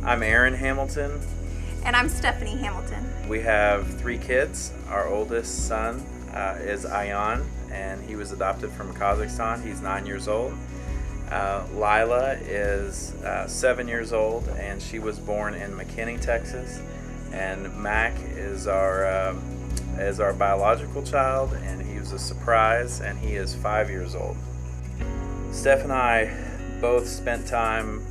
I'm Aaron Hamilton. And I'm Stephanie Hamilton. We have 3 kids. Our oldest son is Ayan, and he was adopted from Kazakhstan. He's 9 years old. Lila is 7 years old, and she was born in McKinney, Texas. And Mac is our biological child, and he was a surprise, and he is 5 years old. Steph and I both spent time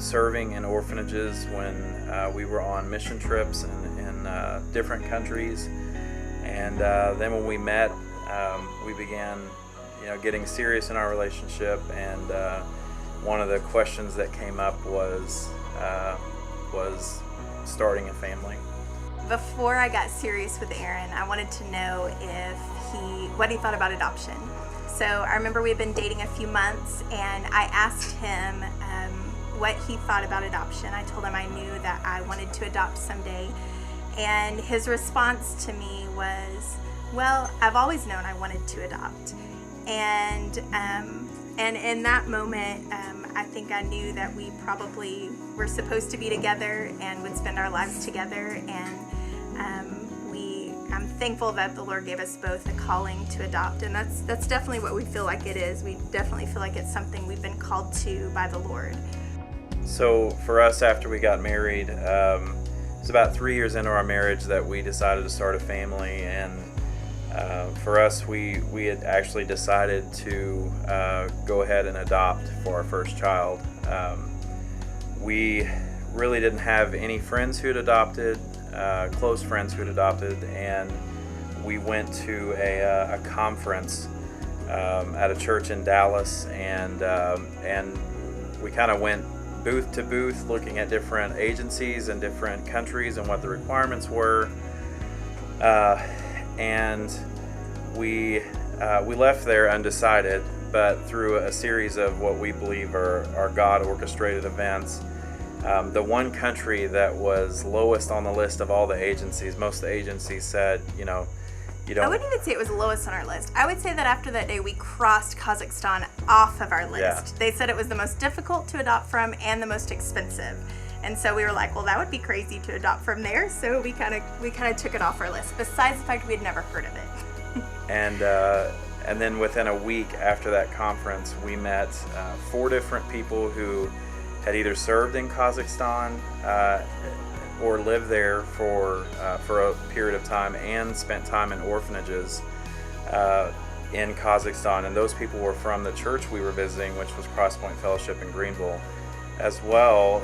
serving in orphanages when we were on mission trips in different countries, and then when we met, we began, getting serious in our relationship. And one of the questions that came up was starting a family. Before I got serious with Aaron, I wanted to know what he thought about adoption. So I remember we had been dating a few months, and I asked him what he thought about adoption. I told him I knew that I wanted to adopt someday, and his response to me was, well, I've always known I wanted to adopt. And in that moment, I think I knew that we probably were supposed to be together and would spend our lives together. And I'm thankful that the Lord gave us both a calling to adopt, and that's definitely what we feel like it is. We definitely feel like it's something we've been called to by the Lord. So for us, after we got married, it was about 3 years into our marriage that we decided to start a family. And for us, we had actually decided to go ahead and adopt for our first child. We really didn't have any friends who had adopted, close friends who had adopted, and we went to a conference at a church in Dallas, and we kind of went booth to booth looking at different agencies and different countries and what the requirements were. And we left there undecided, but through a series of what we believe are God orchestrated events, the one country that was lowest on the list of all the agencies, most of the agencies said, you don't. I wouldn't even say it was lowest on our list. I would say that after that day, we crossed Kazakhstan off of our list. Yeah. They said it was the most difficult to adopt from and the most expensive. And so we were like, well, that would be crazy to adopt from there. So we kind of took it off our list, besides the fact we had never heard of it. And then within a week after that conference, we met 4 different people who had either served in Kazakhstan or lived there for a period of time and spent time in orphanages in Kazakhstan. And those people were from the church we were visiting, which was Crosspoint Fellowship in Greenville. As well,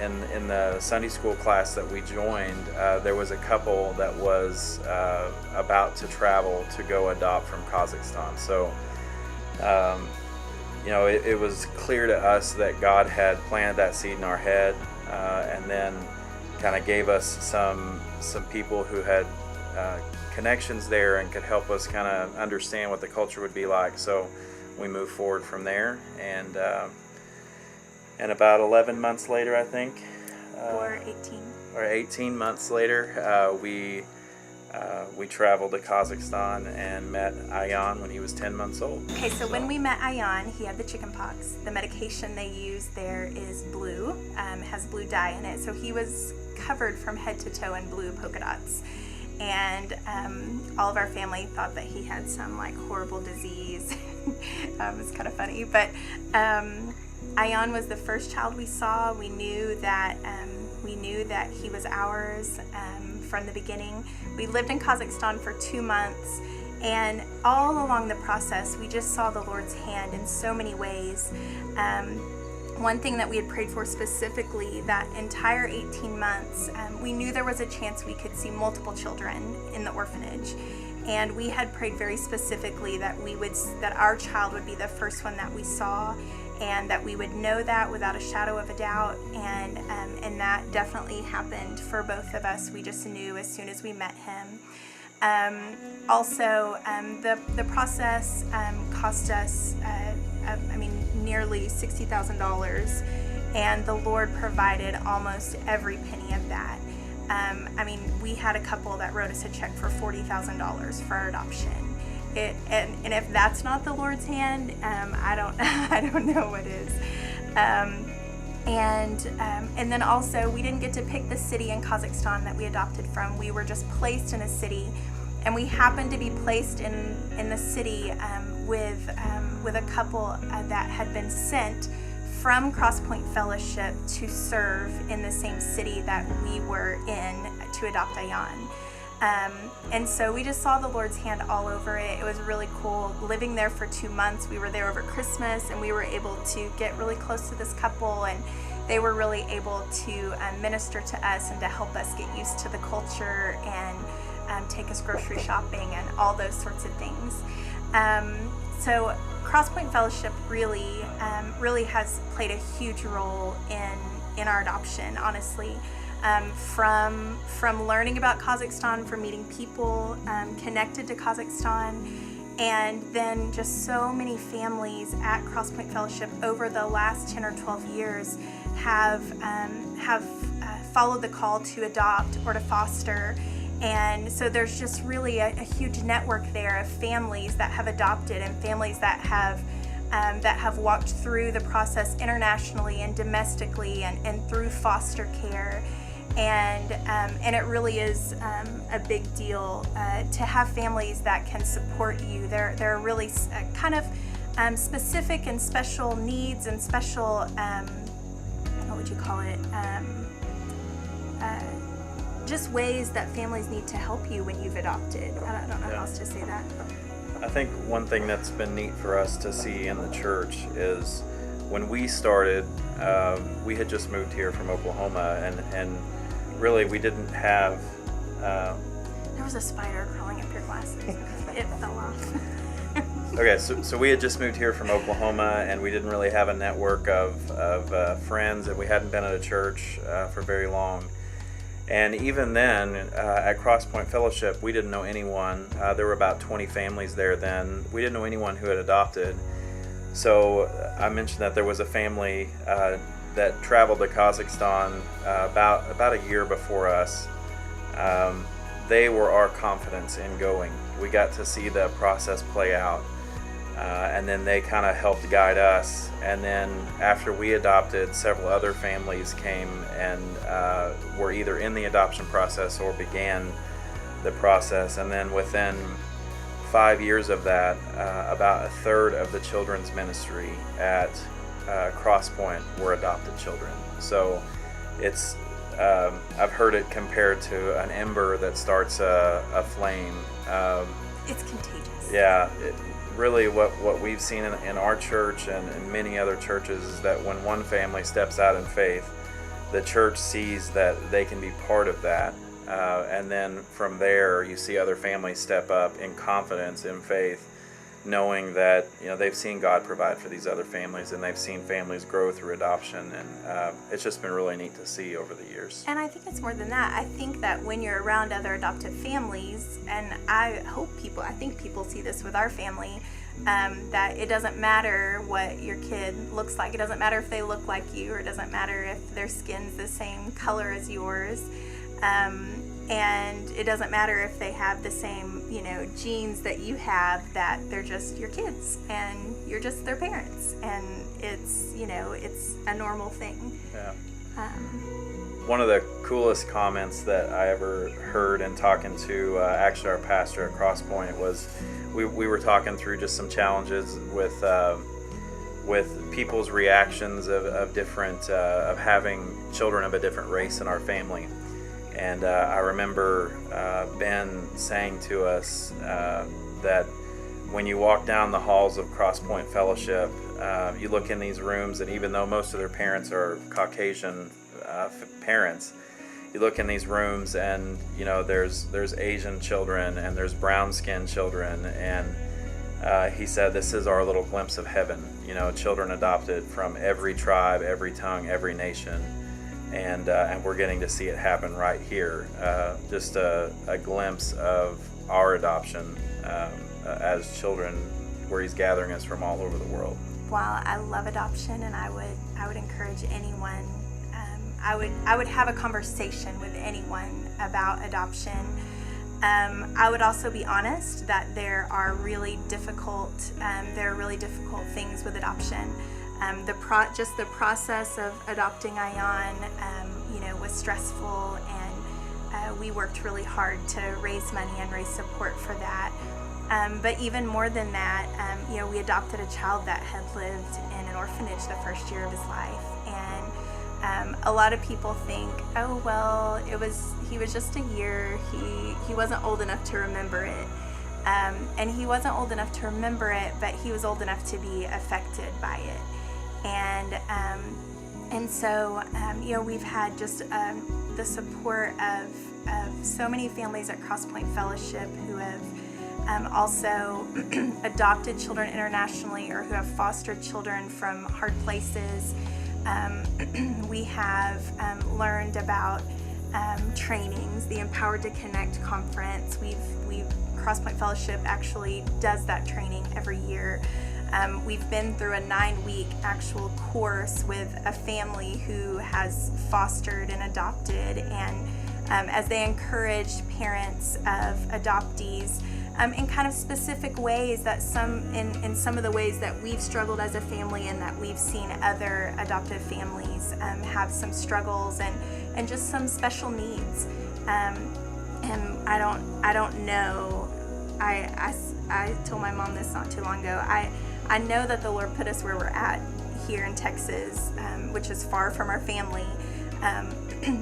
in the Sunday school class that we joined, there was a couple that was about to travel to go adopt from Kazakhstan. So, it was clear to us that God had planted that seed in our head, and then kind of gave us some people who had connections there and could help us kind of understand what the culture would be like. So we moved forward from there, and about 11 months later, I think, Or 18 months later, we traveled to Kazakhstan and met Ayan when he was 10 months old. Okay, so when we met Ayan, he had the chickenpox. The medication they use there is blue, has blue dye in it. So he was covered from head to toe in blue polka dots. And all of our family thought that he had some horrible disease. It's kind of funny, but Ayan was the first child we saw. We knew that he was ours from the beginning. We lived in Kazakhstan for 2 months, and all along the process, we just saw the Lord's hand in so many ways. One thing that we had prayed for specifically, that entire 18 months, we knew there was a chance we could see multiple children in the orphanage. And we had prayed very specifically that our child would be the first one that we saw, and that we would know that without a shadow of a doubt. And that definitely happened for both of us. We just knew as soon as we met him. Also, the process cost us, nearly $60,000, and the Lord provided almost every penny of that. We had a couple that wrote us a check for $40,000 for our adoption, and if that's not the Lord's hand, I don't know what is. And then also, we didn't get to pick the city in Kazakhstan that we adopted from. We were just placed in a city, and we happened to be placed in the city with a couple that had been sent from Crosspoint Fellowship to serve in the same city that we were in to adopt Ayan. And so we just saw the Lord's hand all over it. It was really cool. Living there for 2 months, we were there over Christmas, and we were able to get really close to this couple, and they were really able to minister to us and to help us get used to the culture and take us grocery shopping and all those sorts of things. So Crosspoint Fellowship really has played a huge role in our adoption, honestly. From learning about Kazakhstan, from meeting people connected to Kazakhstan, and then just so many families at Crosspoint Fellowship over the last 10 or 12 years have followed the call to adopt or to foster. And so there's just really a huge network there of families that have adopted and families that have walked through the process internationally and domestically and through foster care. And it really is a big deal to have families that can support you. There are really kind of specific and special needs and special, what would you call it? Just ways that families need to help you when you've adopted. I don't know how else to say that. I think one thing that's been neat for us to see in the church is when we started, we had just moved here from Oklahoma, and really we didn't have... There was a spider crawling up your glasses. It fell off. Okay, so we had just moved here from Oklahoma, and we didn't really have a network of friends, and we hadn't been at a church for very long. And even then, at Crosspoint Fellowship, we didn't know anyone. There were about 20 families there then. We didn't know anyone who had adopted. So I mentioned that there was a family that traveled to Kazakhstan about a year before us. They were our confidence in going. We got to see the process play out. And then they kind of helped guide us. And then after we adopted, several other families came and were either in the adoption process or began the process. And then within 5 years of that, about a third of the children's ministry at Crosspoint were adopted children. So it's I've heard it compared to an ember that starts a flame. It's contagious. Yeah. Really what we've seen in our church and in many other churches is that when one family steps out in faith, the church sees that they can be part of that. And then from there, you see other families step up in confidence, in faith, knowing that they've seen God provide for these other families, and they've seen families grow through adoption. And it's just been really neat to see over the years. And I think it's more than that. I think that when you're around other adoptive families, and I think people see this with our family, that it doesn't matter what your kid looks like. It doesn't matter if they look like you, or it doesn't matter if their skin's the same color as yours. And it doesn't matter if they have the same, genes that you have, that they're just your kids and you're just their parents. And it's, it's a normal thing. Yeah. One of the coolest comments that I ever heard in talking to actually our pastor at Crosspoint was we were talking through just some challenges with people's reactions of different, of having children of a different race in our family. And I remember Ben saying to us that when you walk down the halls of Crosspoint Fellowship, you look in these rooms, and even though most of their parents are Caucasian parents, you look in these rooms and there's Asian children and there's brown-skinned children, and he said this is our little glimpse of heaven. Children adopted from every tribe, every tongue, every nation. And we're getting to see it happen right here. Just a glimpse of our adoption as children, where he's gathering us from all over the world. Wow, I love adoption, and I would encourage anyone. I would have a conversation with anyone about adoption. I would also be honest that there are really difficult things with adoption. Just the process of adopting Ion, was stressful, and we worked really hard to raise money and raise support for that. But even more than that, we adopted a child that had lived in an orphanage the first year of his life, and a lot of people think, oh well, he was just a year. He wasn't old enough to remember it, and he wasn't old enough to remember it, but he was old enough to be affected by it, and so we've had just the support of so many families at Crosspoint Fellowship who have also adopted children internationally or who have fostered children from hard places. We have learned about trainings, the Empowered to Connect conference. Crosspoint Fellowship actually does that training every year. We've been through a 9-week actual course with a family who has fostered and adopted, and as they encouraged parents of adoptees in kind of specific ways that in some of the ways that we've struggled as a family and that we've seen other adoptive families have some struggles and just some special needs. And I don't know. I told my mom this not too long ago. I know that the Lord put us where we're at here in Texas, which is far from our family,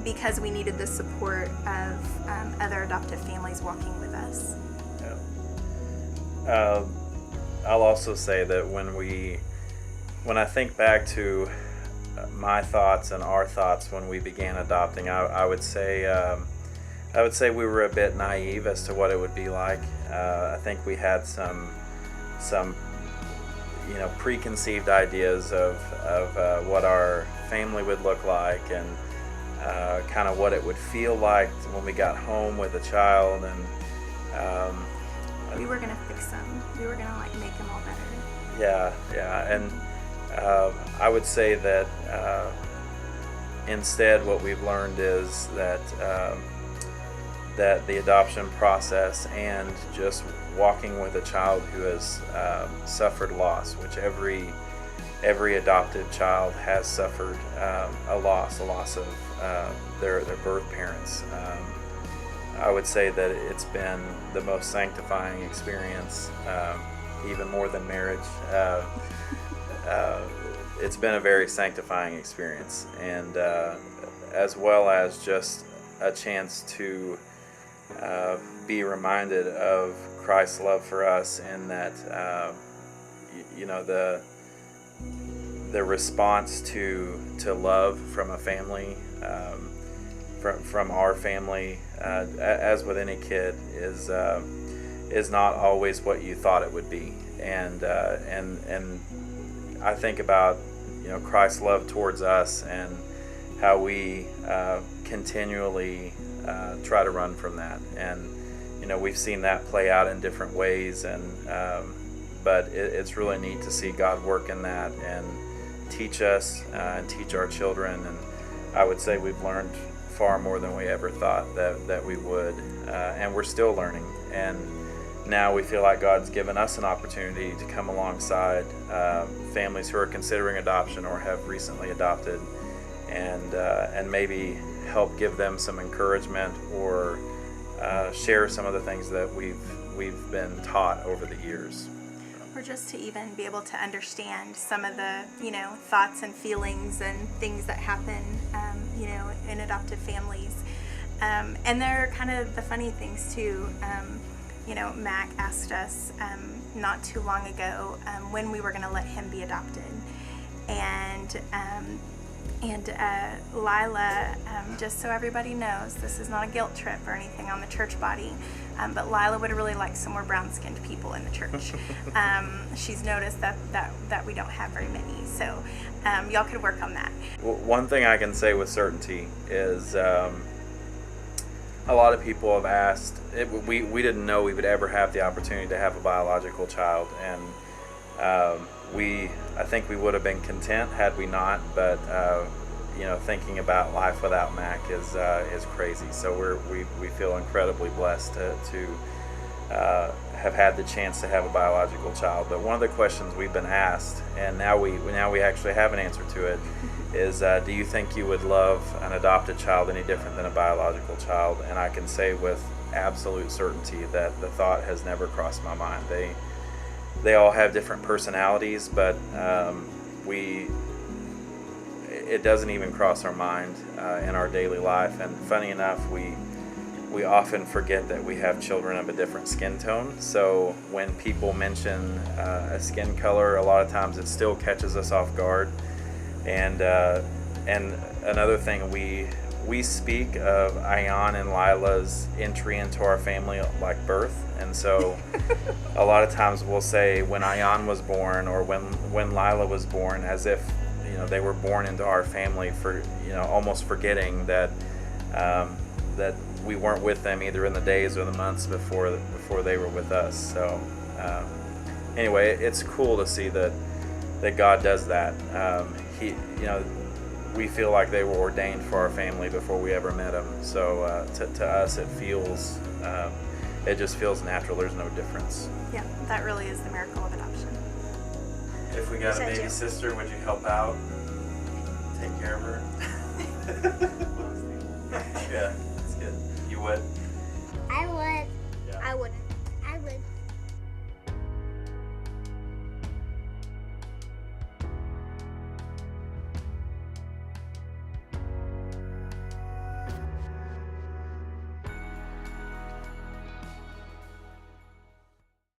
because we needed the support of other adoptive families walking with us. I'll also say that when I think back to my thoughts and our thoughts when we began adopting, I would say we were a bit naive as to what it would be like. I think we had some preconceived ideas of what our family would look like, and kind of what it would feel like when we got home with a child, and we were gonna fix them. We were gonna make them all better. Yeah, and I would say that instead, what we've learned is that the adoption process and just walking with a child who has suffered loss, which every adopted child has suffered a loss of their birth parents. I would say that it's been the most sanctifying experience, even more than marriage. It's been a very sanctifying experience, and as well as just a chance to be reminded of Christ's love for us, and that the response to love from a family, from our family, as with any kid, is not always what you thought it would be, and I think about Christ's love towards us and how we continually try to run from that, and we've seen that play out in different ways, and but it's really neat to see God work in that and teach us and teach our children, and I would say we've learned far more than we ever thought that we would, and we're still learning, and now we feel like God's given us an opportunity to come alongside families who are considering adoption or have recently adopted, and maybe help give them some encouragement, or share some of the things that we've been taught over the years. Or just to even be able to understand some of the thoughts and feelings and things that happen in adoptive families, and they're kind of the funny things too. Mac asked us not too long ago when we were going to let him be adopted, and Lila, just so everybody knows, this is not a guilt trip or anything on the church body, but Lila would really like some more brown-skinned people in the church. She's noticed that we don't have very many, so y'all could work on that. Well, one thing I can say with certainty is a lot of people have asked, we didn't know we would ever have the opportunity to have a biological child, and I think we would have been content had we not, but thinking about life without Mac is crazy. So we feel incredibly blessed to have had the chance to have a biological child. But one of the questions we've been asked, and now we actually have an answer to it, is do you think you would love an adopted child any different than a biological child? And I can say with absolute certainty that the thought has never crossed my mind. They all have different personalities, but it doesn't even cross our mind in our daily life. And funny enough, we often forget that we have children of a different skin tone. So when people mention a skin color, a lot of times it still catches us off guard. And another thing, we speak of Ayan and Lila's entry into our family like birth. And so a lot of times we'll say when Ayan was born or when Lila was born, as if they were born into our family, for almost forgetting that that we weren't with them either in the days or the months before they were with us. So anyway, it's cool to see that God does that. We feel like they were ordained for our family before we ever met them. So to us, it just feels natural. There's no difference. Yeah, that really is the miracle of adoption. If we got a baby sister, would you help out? Take care of her? Yeah, that's good. You would? I would. Yeah. I wouldn't.